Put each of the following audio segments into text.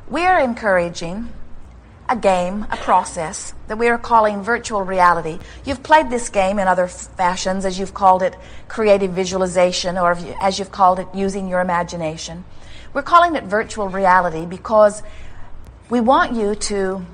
we are encouraging a game, a process that we are calling virtual reality. You've played this game in other fashions, as you've called it creative visualization, or as you've called it using your imagination. We're calling it virtual reality because we want you to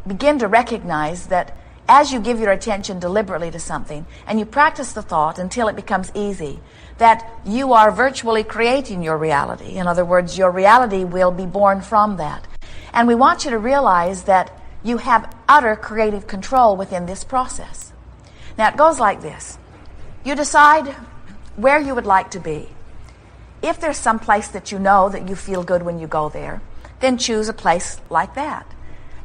begin to recognize that as you give your attention deliberately to something and you practice the thought until it becomes easy, that you are virtually creating your reality. In other words, your reality will be born from that. And we want you to realize that you have utter creative control within this process. Now, it goes like this. You decide where you would like to be. If there's some place that you know that you feel good when you go there, then choose a place like that.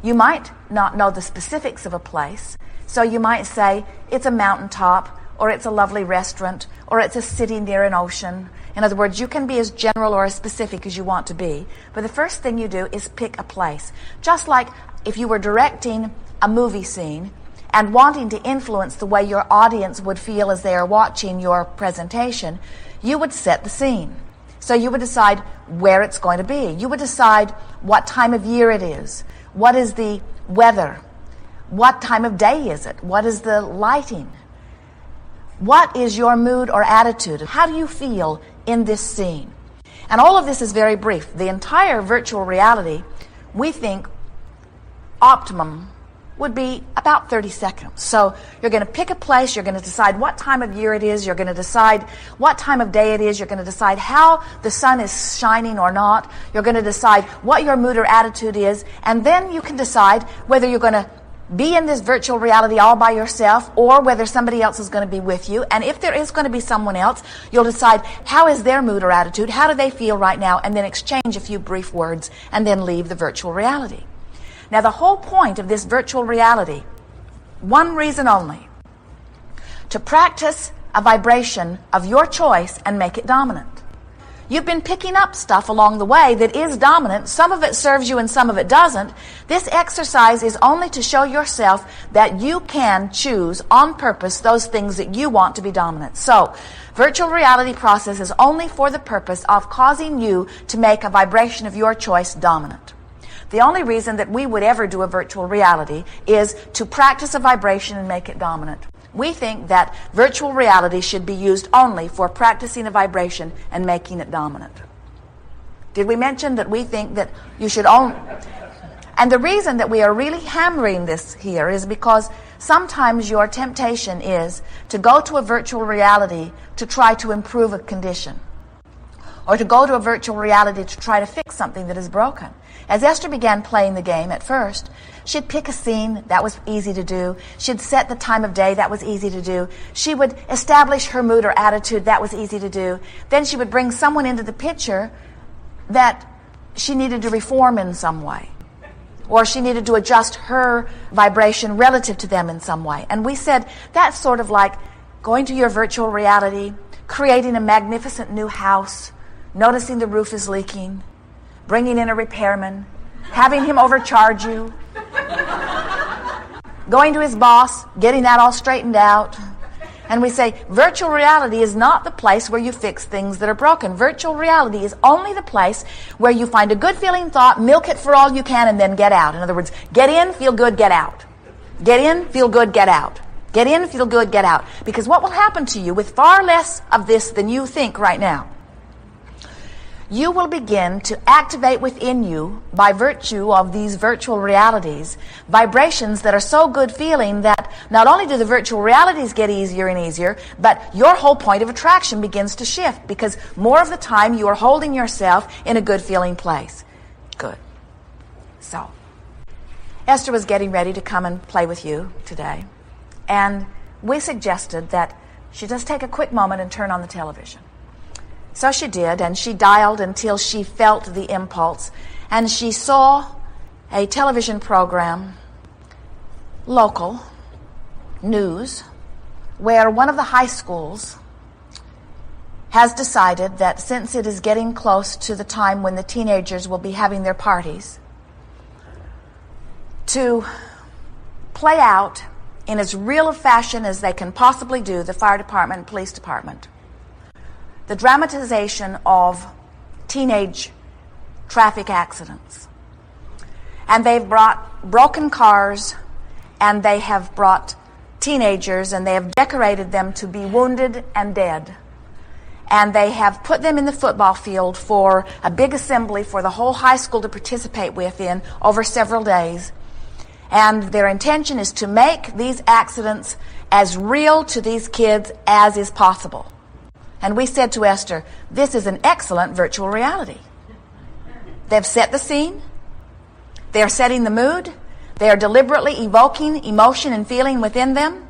You might not know the specifics of a place, so you might say it's a mountaintop, or it's a lovely restaurant, or it's a city near an ocean. In other words, you can be as general or as specific as you want to be. But the first thing you do is pick a place. Just like if you were directing a movie scene and wanting to influence the way your audience would feel as they are watching your presentation, you would set the scene. So you would decide where it's going to be. You would decide what time of year it is. What is the weather? What time of day is it? What is the lighting? What is your mood or attitude? How do you feel in this scene? And all of this is very brief. The entire virtual reality, we think, optimum would be about 30 seconds. So you're going to pick a place, you're going to decide what time of year it is, you're going to decide what time of day it is, you're going to decide how the sun is shining or not, you're going to decide what your mood or attitude is, and then you can decide whether you're going to be in this virtual reality all by yourself or whether somebody else is going to be with you. And if there is going to be someone else, you'll decide how is their mood or attitude, how do they feel right now, and then exchange a few brief words and then leave the virtual reality. Now, the whole point of this virtual reality, one reason only, to practice a vibration of your choice and make it dominant. You've been picking up stuff along the way that is dominant. Some of it serves you and some of it doesn't. This exercise is only to show yourself that you can choose on purpose those things that you want to be dominant. So, virtual reality process is only for the purpose of causing you to make a vibration of your choice dominant. The only reason that we would ever do a virtual reality is to practice a vibration and make it dominant. We think that virtual reality should be used only for practicing a vibration and making it dominant. Did we mention that we think that you should only... And the reason that we are really hammering this here is because sometimes your temptation is to go to a virtual reality to try to improve a condition, or to go to a virtual reality to try to fix something that is broken. As Esther began playing the game at first, she'd pick a scene, that was easy to do. She'd set the time of day, that was easy to do. She would establish her mood or attitude, that was easy to do. Then she would bring someone into the picture that she needed to reform in some way, or she needed to adjust her vibration relative to them in some way. And we said that's sort of like going to your virtual reality, creating a magnificent new house, noticing the roof is leaking, bringing in a repairman, having him overcharge you, going to his boss, getting that all straightened out. And we say, virtual reality is not the place where you fix things that are broken. Virtual reality is only the place where you find a good feeling thought, milk it for all you can, and then get out. In other words, get in, feel good, get out. Get in, feel good, get out. Get in, feel good, get out. Because what will happen to you with far less of this than you think right now, you will begin to activate within you, by virtue of these virtual realities, vibrations that are so good feeling that not only do the virtual realities get easier and easier, but your whole point of attraction begins to shift, because more of the time you are holding yourself in a good feeling place. Good. So, Esther was getting ready to come and play with you today, and we suggested that she just take a quick moment and turn on the television. So she did, and she dialed until she felt the impulse, and she saw a television program, local, news, where one of the high schools has decided that since it is getting close to the time when the teenagers will be having their parties, to play out in as real a fashion as they can possibly do, the fire department and police department, the dramatization of teenage traffic accidents And they've brought broken cars, and they have brought teenagers, and they have decorated them to be wounded and dead. And they have put them in the football field for a big assembly for the whole high school to participate with in over several days. And their intention is to make these accidents as real to these kids as is possible. And we said to Esther, this is an excellent virtual reality. They've set the scene. They're setting the mood. They are deliberately evoking emotion and feeling within them.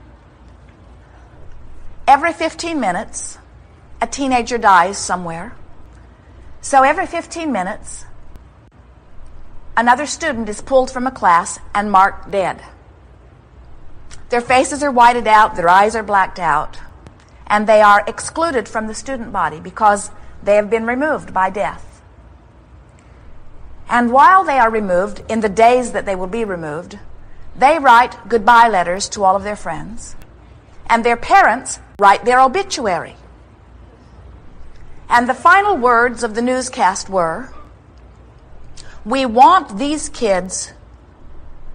Every 15 minutes, a teenager dies somewhere. So every 15 minutes, another student is pulled from a class and marked dead. Their faces are whited out, their eyes are blacked out, and they are excluded from the student body because they have been removed by death. And while they are removed, in the days that they will be removed, they write goodbye letters to all of their friends, and their parents write their obituary. And the final words of the newscast were, we want these kids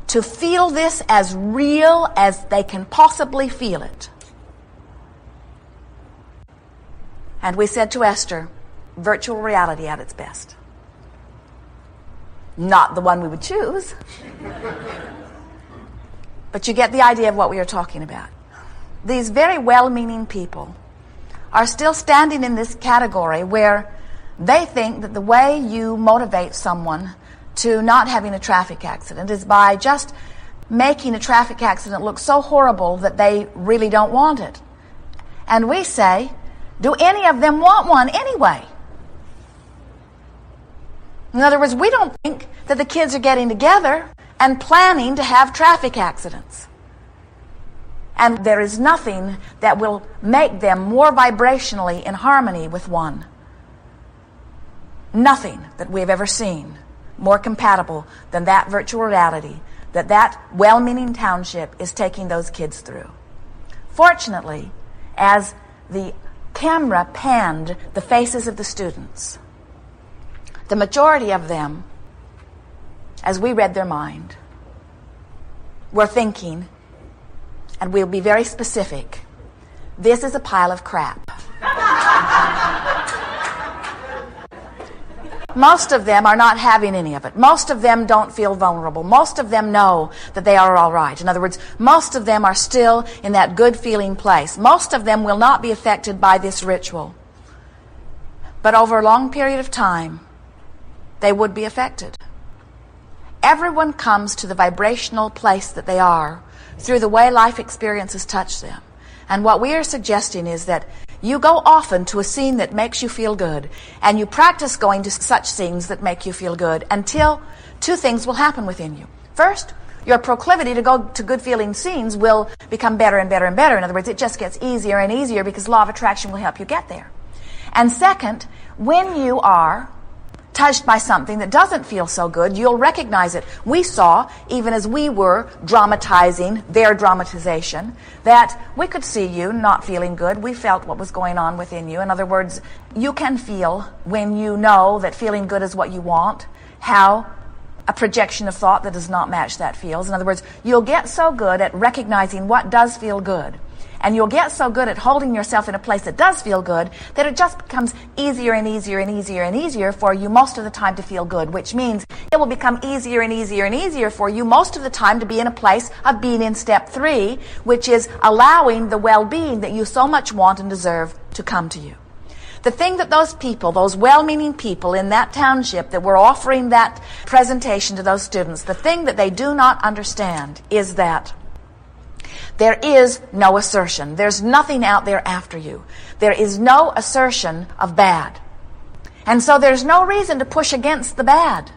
to feel this as real as they can possibly feel it. And we said to Esther, virtual reality at its best. Not the one we would choose. But you get the idea of what we are talking about. These very well-meaning people are still standing in this category where they think that the way you motivate someone to not having a traffic accident is by just making a traffic accident look so horrible that they really don't want it. And we say, do any of them want one anyway? In other words, we don't think that the kids are getting together and planning to have traffic accidents. And there is nothing that will make them more vibrationally in harmony with one. Nothing that we have ever seen more compatible than that virtual reality that well-meaning township is taking those kids through. Fortunately, as the camera panned the faces of the students, the majority of them, as we read their mind, were thinking, and we'll be very specific, this is a pile of crap. Most of them are not having any of it. Most of them don't feel vulnerable. Most of them know that they are all right. In other words, most of them are still in that good feeling place. Most of them will not be affected by this ritual. But over a long period of time, they would be affected. Everyone comes to the vibrational place that they are through the way life experiences touch them. And what we are suggesting is that you go often to a scene that makes you feel good, and you practice going to such scenes that make you feel good until two things will happen within you. First, your proclivity to go to good-feeling scenes will become better and better and better. In other words, it just gets easier and easier because law of attraction will help you get there. And second, when you are touched by something that doesn't feel so good, you'll recognize it. We saw, even as we were dramatizing their dramatization, that we could see you not feeling good. We felt what was going on within you. In other words, you can feel when you know that feeling good is what you want, how a projection of thought that does not match that feels. In other words, you'll get so good at recognizing what does feel good. And you'll get so good at holding yourself in a place that does feel good that it just becomes easier and easier and easier and easier for you most of the time to feel good, which means it will become easier and easier and easier for you most of the time to be in a place of being in step 3, which is allowing the well-being that you so much want and deserve to come to you. The thing that those people, those well-meaning people in that township that were offering that presentation to those students, the thing that they do not understand is that there is no assertion. There's nothing out there after you. There is no assertion of bad. And so there's no reason to push against the bad.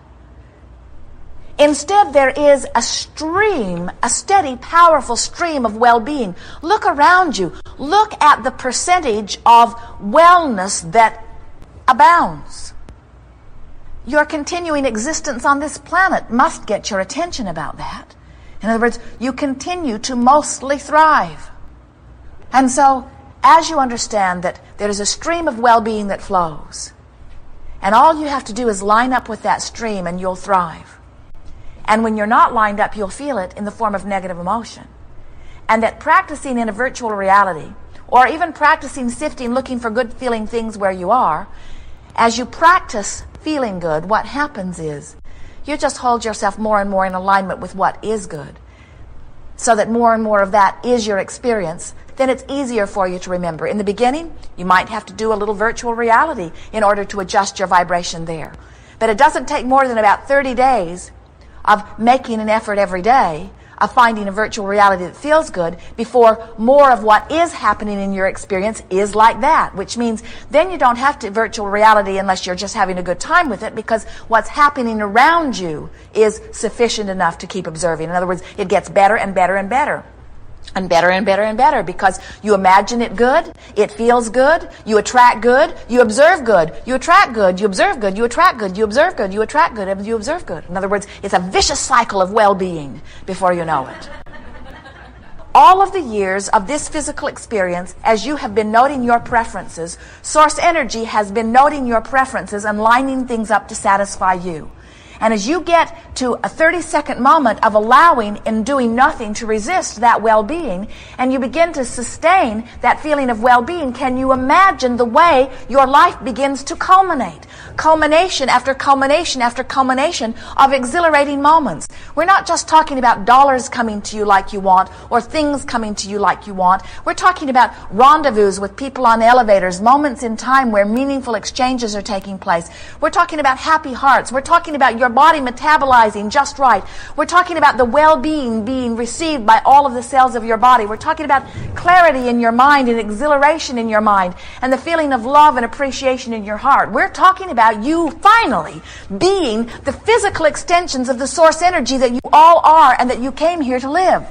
Instead, there is a stream, a steady, powerful stream of well-being. Look around you. Look at the percentage of wellness that abounds. Your continuing existence on this planet must get your attention about that. In other words, you continue to mostly thrive. And so, as you understand that there is a stream of well-being that flows, and all you have to do is line up with that stream and you'll thrive. And when you're not lined up, you'll feel it in the form of negative emotion. And that practicing in a virtual reality, or even practicing sifting, looking for good feeling things where you are, as you practice feeling good, what happens is you just hold yourself more and more in alignment with what is good, so that more and more of that is your experience. Then it's easier for you to remember. In the beginning, you might have to do a little virtual reality in order to adjust your vibration there. But it doesn't take more than about 30 days of making an effort every day, of finding a virtual reality that feels good, before more of what is happening in your experience is like that, which means then you don't have to virtual reality unless you're just having a good time with it, because what's happening around you is sufficient enough to keep observing. In other words, it gets better and better and better. And better and better and better, because you imagine it good, it feels good, you attract good, you observe good, you attract good, you observe good, you attract good, you observe good, you attract good, and you observe good. In other words, it's a vicious cycle of well-being before you know it. All of the years of this physical experience, as you have been noting your preferences, source energy has been noting your preferences and lining things up to satisfy you. And as you get to a 30-second moment of allowing and doing nothing to resist that well-being, and you begin to sustain that feeling of well-being, can you imagine the way your life begins to culminate? Culmination after culmination after culmination of exhilarating moments. We're not just talking about dollars coming to you like you want, or things coming to you like you want. We're talking about rendezvous with people on elevators, moments in time where meaningful exchanges are taking place. We're talking about happy hearts. We're talking about your body metabolizing just right. We're talking about the well-being being received by all of the cells of your body. We're talking about clarity in your mind and exhilaration in your mind and the feeling of love and appreciation in your heart. We're talking about you finally being the physical extensions of the source energy that you all are and that you came here to live.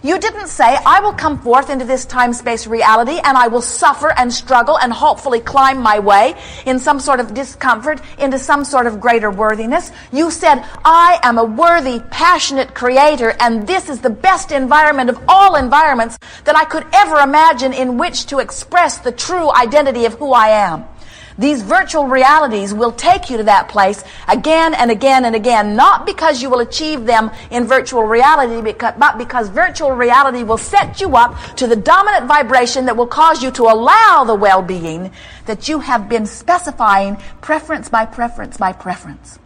You didn't say, I will come forth into this time-space reality and I will suffer and struggle and hopefully climb my way in some sort of discomfort into some sort of greater worthiness. You said, I am a worthy, passionate creator, and this is the best environment of all environments that I could ever imagine in which to express the true identity of who I am. These virtual realities will take you to that place again and again and again, not because you will achieve them in virtual reality, but because virtual reality will set you up to the dominant vibration that will cause you to allow the well-being that you have been specifying preference by preference by preference.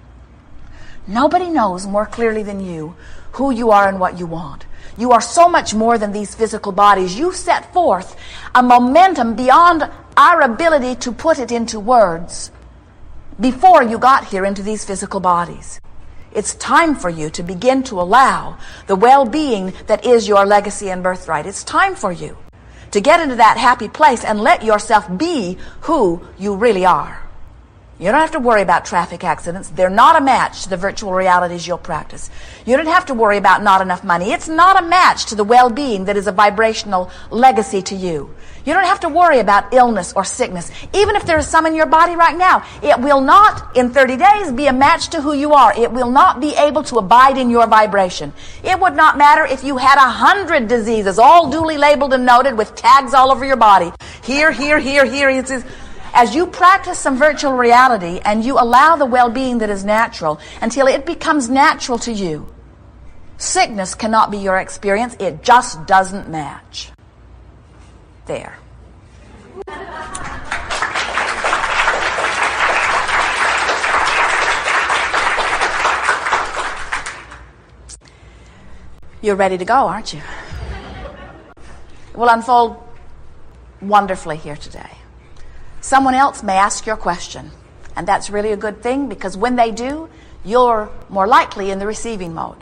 Nobody knows more clearly than you who you are and what you want. You are so much more than these physical bodies. You set forth a momentum beyond our ability to put it into words before you got here into these physical bodies. It's time for you to begin to allow the well-being that is your legacy and birthright. It's time for you to get into that happy place and let yourself be who you really are. You don't have to worry about traffic accidents. They're not a match to the virtual realities you'll practice. You don't have to worry about not enough money. It's not a match to the well-being that is a vibrational legacy to you. You don't have to worry about illness or sickness. Even if there is some in your body right now, it will not, in 30 days, be a match to who you are. It will not be able to abide in your vibration. It would not matter if you had 100 diseases, all duly labeled and noted with tags all over your body. Here, here, here, here. As you practice some virtual reality and you allow the well-being that is natural until it becomes natural to you, sickness cannot be your experience. It just doesn't match. There. You're ready to go, aren't you? It will unfold wonderfully here today. Someone else may ask your question, and that's really a good thing, because when they do, you're more likely in the receiving mode.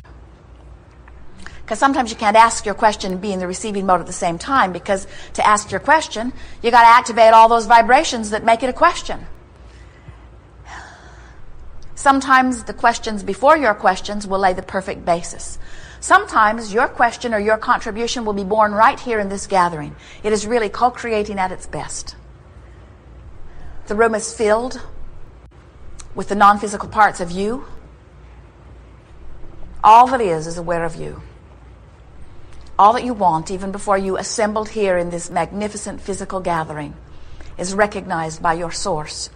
Because sometimes you can't ask your question and be in the receiving mode at the same time, because to ask your question, you got to activate all those vibrations that make it a question. Sometimes the questions before your questions will lay the perfect basis. Sometimes your question or your contribution will be born right here in this gathering. It is really co-creating at its best. The room is filled with the non-physical parts of you. All that is aware of you. All that you want, even before you assembled here in this magnificent physical gathering, is recognized by your source